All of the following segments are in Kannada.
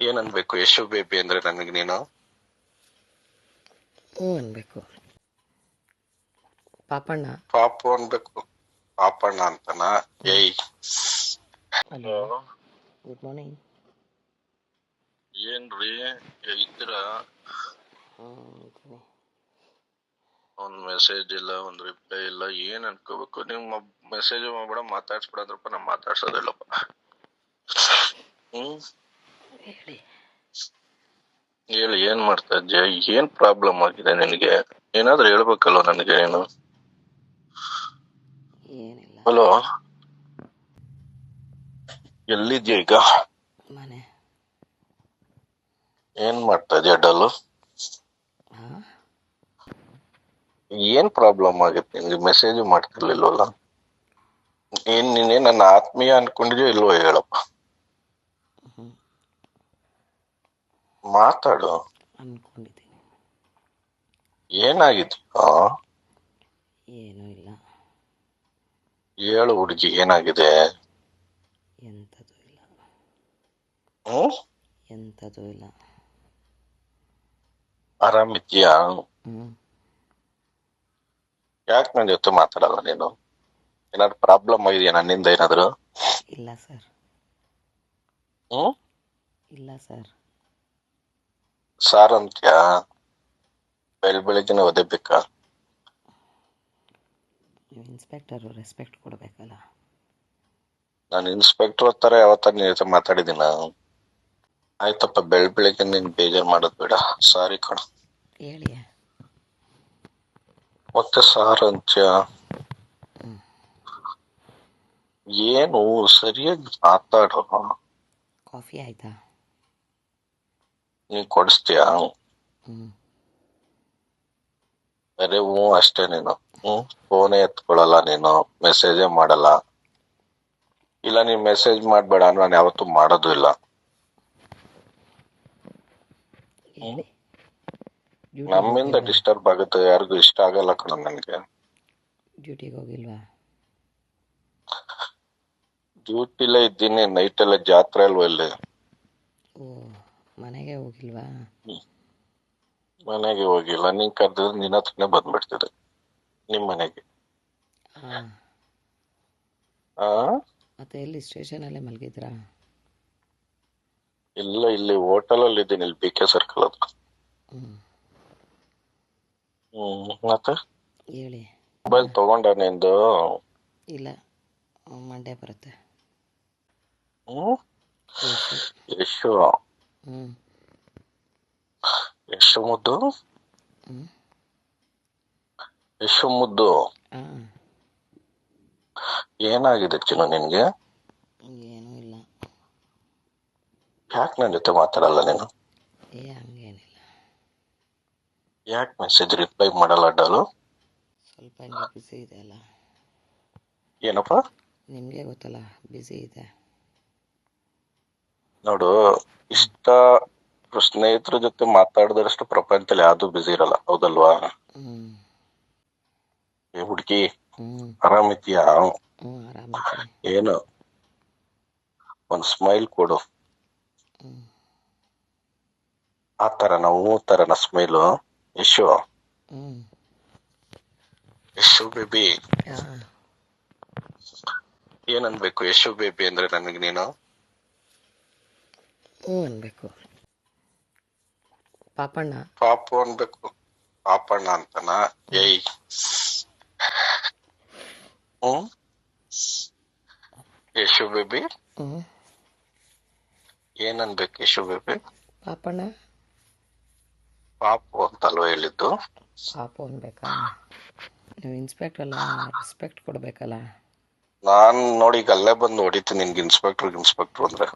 ಏನ್ ಅನ್ಬೇಕು ಯಶು ಬೇಬಿ ಅಂದ್ರೆ ನನಗೆ ನೀನು? ಅನ್ಬೇಕು. ಪಾಪಣ್ಣ. ಪಾಪು ಅನ್ಬೇಕು. ಪಾಪಣ್ಣ ಅಂತನಾ? ಏಯ್ ಹಲೋ, ಗುಡ್ ಮಾರ್ನಿಂಗ್. ಏನ್ರಿ ಇದ್ರ? ಇದ್ದೀನಿ. ಒಂದ್ ಮೆಸೇಜ್ ಇಲ್ಲ, ಒಂದ್ ರಿಪ್ಲೈ ಇಲ್ಲ. ಏನ್ ಅನ್ಕೋಬೇಕು? ನಿಮ್ ಮೆಸೇಜ್ ಮಾಡ್ಬೇಡ, ಮಾತಾಡ್ಸ್ಬಿಡಂದ್ರಪ್ಪ. ನಾ ಮಾತಾಡ್ಸೋದಿಲ್ಲಪ್ಪ. ಹೇಳಿ. ಹೇಳಿ, ಏನ್ ಮಾಡ್ತಾ ಇದ್ಯಾ? ಏನ್ ಪ್ರಾಬ್ಲಮ್ ಆಗಿದೆ ನಿನಗೆ? ಏನಾದ್ರೂ ಹೇಳ್ಬೇಕಲ್ವ ನನಗೆ ನೀನು? ಏನಿಲ್ಲ. ಹಲೋ, ಎಲ್ಲಿದ್ಯಾ ಈಗ? ಮನೆ. ಏನ್ ಮಾಡ್ತಾ ಇದ್ಯಾ ಡಲ್ಲು? ಹಾ, ಏನ್ ಪ್ರಾಬ್ಲಮ್ ಆಗಿತ್ತು ನಿನ್ಗೆ? ಮೆಸೇಜ್ ಮಾಡ್ತಿರ್ಲಿಲ್ವಲ್ಲ? ನೀನೇ ನನ್ನ ಆತ್ಮೀಯ ಅನ್ಕೊಂಡಿದ್ಯೋ ಇಲ್ವೋ ಹೇಳಪ್ಪ. ಮಾತಾಡು. ಅನ್ಕೊಂಡಿದ್ದೀನಿ. ಏನಾಗಿದ್ಯಾ? ಏನೂ ಇಲ್ಲ. ಹೇಳು ಹುಡುಗಿ, ಏನಾಗಿದೆ? ಎಂಥದ್ದು ಇಲ್ಲ. ಹ್ಮ್, ಎಂಥದ್ದು ಇಲ್ಲ. ಆರಾಮಿದ್ಯಾ? ಹ್ಮ್. ಯಾಕೆ ನನ್ನ ಜೊತೆ ಮಾತಾಡಲ್ಲ ನೀನು? ಏನಾದ್ರು ಪ್ರಾಬ್ಲಮ್ ಆಗಿದೆಯಾ ನನ್ನಿಂದ ಏನಾದ್ರು? ಇಲ್ಲ ಸರ್. ಹ್ಮ್, ಇಲ್ಲ ಸರ್. ಸಾರ್ ಅಂತ್ಯಾ? ಬೆಳಿಗ್ಗೆನೆ ಓದಬೇಕಾ? ನೀವು ಇನ್ಸ್ಪೆಕ್ಟರು, ರೆಸ್ಪೆಕ್ಟ್ ಕೊಡಬೇಕಲ್ಲ. ನಾನು ಇನ್ಸ್ಪೆಕ್ಟರ್ ತರ ಯಾವತ್ತ ನಿನ್ ಜೊತೆ ಮಾತಾಡಿದ್ದೀನ? ಆಯ್ತಪ್ಪ, ಬೆಳಿಗ್ಗೆ ನೀನ್ ಬೇಜಾರ್ ಮಾಡೋದ್ ಬೇಡ. ಸಾರಿ ಕಣ. ಹೇಳಿ. ಮತ್ತೆ ಸಾರ್ ಅಂತ್ಯ? ಏನು ಸರಿಯಾಗಿ ಮಾತಾಡೋ. ಕಾಫಿ ಆಯ್ತಾ? ನೀನ್ ಕೊಡಿಸ್ತೀಯಾ? ಹ್ಮ್. ಅರೆ ಹ್ಞೂ ಅಷ್ಟೇ ನೀನು. ಫೋನೇ ಎತ್ಕೊಳಲ್ಲ ನೀನು, ಮೆಸೇಜೇ ಮಾಡಲ್ಲ. ಇಲ್ಲ, ನೀನ್ ಮೆಸೇಜ್ ಮಾಡ್ಬೇಡ, ನಾನು ಯಾವತ್ತೂ ಮಾಡೋದು ಇಲ್ಲ. ಹೇಳಿ. ಡ್ಯೂಟಿಗೆ ನಮ್ಮಿಂದ ಹೋಗಿಲ್ವಾ? ಡಿಸ್ಟರ್ಬ್ ಆಗುತ್ತೆ, ಯಾರಿಗೂ ಇಷ್ಟ ಆಗಲ್ಲ ಕಣ ನನಗೆ. ಡ್ಯೂಟಿಗೆ ಹೋಗಿಲ್ವಾ? ಡ್ಯೂಟಿಲೇ ಇದ್ದೀನಿ. ನೈಟ್ ಎಲ್ಲ ಜಾತ್ರೆ ಅಲ್ವಾ ಇಲ್ಲಿ. ಓ, ಮನೆಗೆ ಹೋಗಿಲ್ವಾ? ಮನೆಗೆ ಹೋಗಿಲ್ಲ. ನೀನ್ ಕರೆದಿದ್ರೆ ನಿನ್ನ ಹತ್ರನೇ ಬಂದ್ಬಿಡ್ತಿದ್ದೆ, ನಿಮ್ ಮನೆಗೆ. ಹಾಂ. ಆ ಮತ್ತೆ ಎಲ್ಲಿ ಸ್ಟೇಷನಲ್ಲೇ ಮಲಗಿದ್ರಾ? ಇಲ್ಲ, ಇಲ್ಲಿ ಹೋಟೆಲ್ ಅಲ್ಲಿ ಇದ್ದೀನಿ, ಇಲ್ಲಿ BK ಸರ್ಕಲ್ ಹತ್ರ. ಮತ್ತೆ ಹೇಳಿ. ಮೊಬೈಲ್ ತಗೊಂಡ ನಿಂದು? ಇಲ್ಲ, ಮಂಡೇ ಬರುತ್ತೆ. ಹ್ಮ್, ಯಶು. ಯಶು. ಹ್ಞೂ. ಯಶು ಮುದ್ದು. ಹ್ಞೂ. ಯಶು ಮುದ್ದು. ಹಾಂ. ಏನಾಗಿದೆ ಚಿನ್ನು ನಿನ್ಗೆ? ಏನೂ ಇಲ್ಲ. ಯಾಕೆ ನನ್ನ ಜೊತೆ ಮಾತಾಡಲ್ಲ ನೀನು? ಹಂಗೇನಿಲ್ಲ. ಯಾಕೆ ಮೆಸೇಜ್ ರಿಪ್ಲೈ ಮಾಡಲ್ಲ ಡಾಲು? ಸ್ವಲ್ಪ ಹಂಗೆ ಬ್ಯುಸಿ ಇದೆ ಅಲ್ಲ. ಏನಪ್ಪ? ನಿಮಗೆ ಗೊತ್ತಲ್ಲ, ಬ್ಯುಸಿ ಇದೆ. ನೋಡು, ಇಷ್ಟ ಸ್ನೇಹಿತರ ಜೊತೆ ಮಾತಾಡಿದಷ್ಟು ಪ್ರಪಂಚದಲ್ಲಿ ಯಾವ್ದು ಬಿಸಿ ಇರಲ್ಲ, ಹೌದಲ್ವಾ? ಏ ಹುಡುಗಿ, ಆರಾಮಿದ್ಯಾ? ಆರಾಮಿದ್ದೀನಿ. ಏನು ಒಂದ್ ಸ್ಮೈಲ್ ಕೊಡು. ಆ ತರನ, ಹೂ ತರನ ಸ್ಮೈಲು? ಯಶು, ಯಶು ಬೇಬಿ. ಏನ್ ಅನ್ಬೇಕು ಯಶು ಬೇಬಿ ಅಂದ್ರೆ ನನಗೆ ನೀನು? ಅನ್ಬೇಕು. ಪಾಪಣ್ಣ. ಪಾಪು ಅನ್ಬೇಕು. ಪಾಪಣ್ಣ ಅಂತನಾ? ಏಯ್ ಯಶು ಬೇಬಿ. ಏನ್ ಅನ್ಬೇಕು ಯಶು ಬೇಬಿ? ಪಾಪಣ್ಣ. ಪಾಪು ಅಂತಲ್ವ ಹೇಳಿದ್ದು? ಪಾಪು ಅನ್ಬೇಕಾ? ನೀವು ಇನ್ಸ್ಪೆಕ್ಟರ್ ಅಲ್ಲ, ರೆಸ್ಪೆಕ್ಟ್ ಕೊಡಬೇಕಲ್ಲ. ನಾನ್ ನೋಡಿ ಈಗ ಅಲ್ಲೇ ಬಂದು ಹೊಡಿತೀನಿ ನಿನ್ಗೆ, ಇನ್ಸ್ಪೆಕ್ಟರ್ ಅಂದ್ರೆ.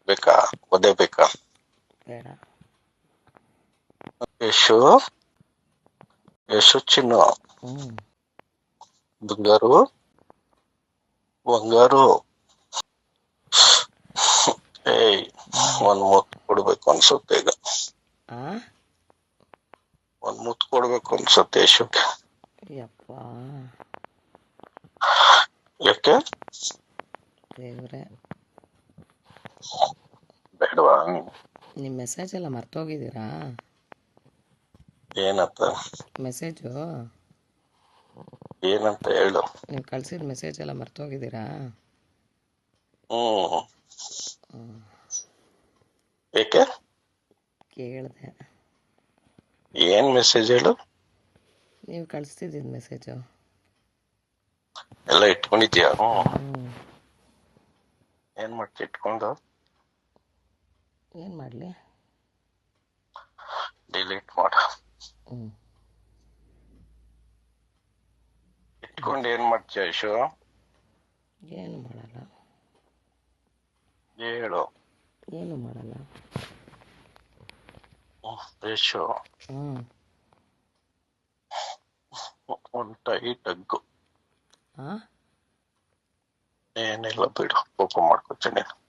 ಬೇಕಾ? ಒದೇ ಬೇಕಾ? ಬೇಡ. ಯಶು, ಯಶು ಚಿನ್ನು, ಬಂಗಾರು, ಬಂಗಾರು. ಏಯ್, ಒಂದ್ ಮುತ್ತು ಕೊಡ್ಬೇಕು ಅನ್ಸುತ್ತೆ ಈಗ. ಒಂದ್ ಮುತ್ತು ಕೊಡ್ಬೇಕು ಅನ್ಸುತ್ತೆ ಯಶುಗೆ. ಯಪ್ಪ, ಯಾಕೆ? ದೇವ್ರೆ. ಬೇಡವಾ? ನಿಮ್ಮ ಮೆಸೇಜ್ ಎಲ್ಲ ಮರ್ತೋಗಿದ್ದೀರಾ? ಏನಂತ? ಮೆಸೇಜು ಏನಂತ ಹೇಳು. ನೀವು ಕಳಿಸಿದ ಮೆಸೇಜ್ ಎಲ್ಲ ಮರ್ತೋಗಿದ್ದೀರಾ? ಹ್ಮ್. ಏಕೆ? ಕೇಳಿದೆ. ಏನ್ ಮೆಸೇಜ್ ಹೇಳು. ನೀವು ಕಳಿಸ್ತಿದ್ದಿದ್ದು ಮೆಸೇಜು ಎಲ್ಲ ಇಟ್ಕೊಂಡಿದ್ಯಾ? ಹ್ಞೂ. ಏನ್ ಮಾಡ್ತಿ ಇಟ್ಕೊಂಡು? ಏನು ಮಾಡಲಿ? ಡಿಲೀಟ್ ಮಾಡ. ಹ್ಞೂ. ಇಟ್ಕೊಂಡು ಏನ್ ಮಾಡ್ತೀಯ ಯಶು? ಏನು ಮಾಡಲ್ಲ. ಹೇಳು. ಏನು ಮಾಡಲ್ಲ. ಯಶು, ಹ್ಞೂ. ಒಂದು ಟೈಟ್ ಹಗ್ಗು. ಹಾಂ. ಏನಿಲ್ಲ ಬಿಡು, ಕೋಪ ಮಾಡ್ಕೊತೀನಿ.